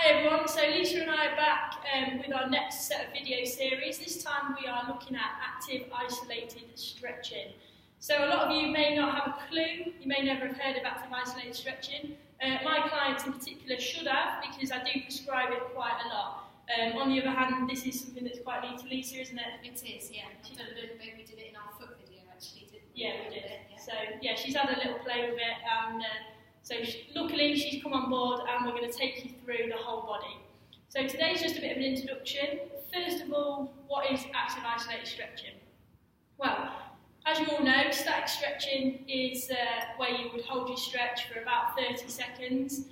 Hi everyone, so Lisa and I are back with our next set of video series. This time we are looking at active isolated stretching. So a lot of you may not have a clue, you may never have heard of active isolated stretching. My clients in particular should have, because I do prescribe it quite a lot. On the other hand, this is something that's quite new to Lisa, isn't it? It is, yeah. I've done a little bit, we did it in our foot video actually, didn't we? Yeah, we did. Yeah. So yeah, she's had a little play with it, and luckily she's come on board and we're going to take you through the whole body. So today's just a bit of an introduction. First of all, what is active isolated stretching? Well, as you all know, static stretching is where you would hold your stretch for about 30 seconds.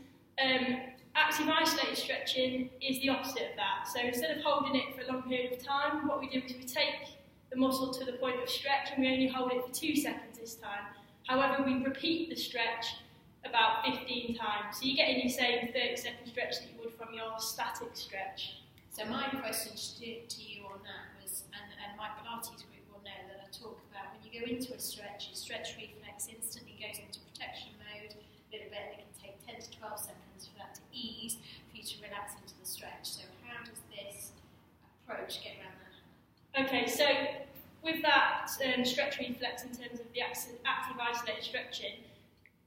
Active isolated stretching is the opposite of that. So instead of holding it for a long period of time, what we do is we take the muscle to the point of stretch and we only hold it for 2 seconds this time. However, we repeat the stretch about 15 times. So you're getting your same 30-second stretch that you would from your static stretch. So my question to you on that was, and my Pilates group will know that I talk about when you go into a stretch, your stretch reflex instantly goes into protection mode, a little bit, and it can take 10 to 12 seconds for that to ease, for you to relax into the stretch. So how does this approach get around that? Okay, so with that stretch reflex in terms of the active isolated stretching,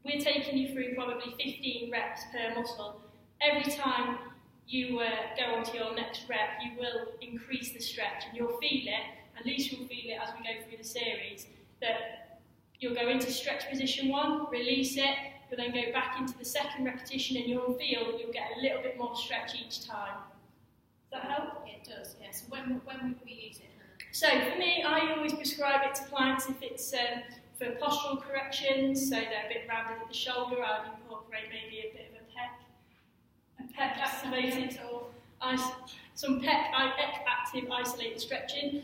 we're taking you through probably 15 reps per muscle. Every time you go on to your next rep, you will increase the stretch and you'll feel it, at least you'll feel it as we go through the series, that you'll go into stretch position 1, release it, you'll then go back into the second repetition and you'll feel that you'll get a little bit more stretch each time. Does that help? It does, yes. Yeah. So when would we use it? So for me, I always prescribe it to clients if it's for postural corrections, so they're a bit rounded at the shoulder. I would incorporate maybe a bit of a pec activated, or some pec active isolated stretching.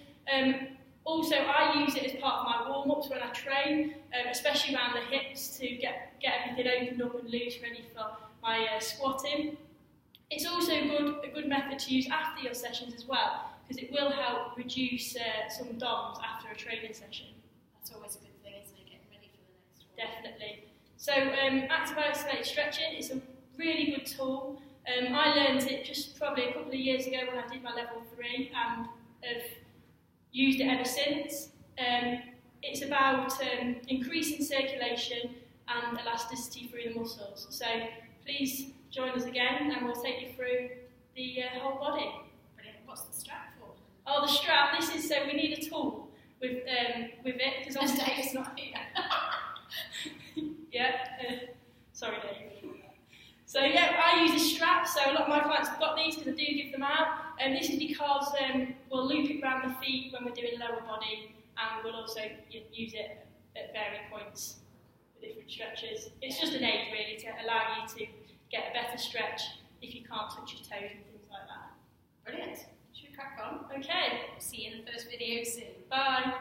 Also, I use it as part of my warm-ups when I train, especially around the hips to get everything opened up and loose, ready for my squatting. It's also a good method to use after your sessions as well, because it will help reduce some DOMs after a training session. That's always a good thing, isn't it? Getting ready for the next one. Definitely. So active isolated stretching is a really good tool. I learned it just probably a couple of years ago when I did my level 3 and have used it ever since. It's about increasing circulation and elasticity through the muscles. So please join us again and we'll take you through the whole body. Brilliant. What's the strap for? Oh, the strap. This is so we need a tool with it because obviously Dave's not here. Yeah. Sorry, Dave. So yeah, I use a strap. So a lot of my clients have got these because I do give them out. And this is because we'll loop it around the feet when we're doing lower body, and we'll also use it at varying points for different stretches. It's just an aid really to allow you to get a better stretch if you can't touch your toes and things like that. Brilliant. Should we crack on? Okay. See you in the first video soon. Bye.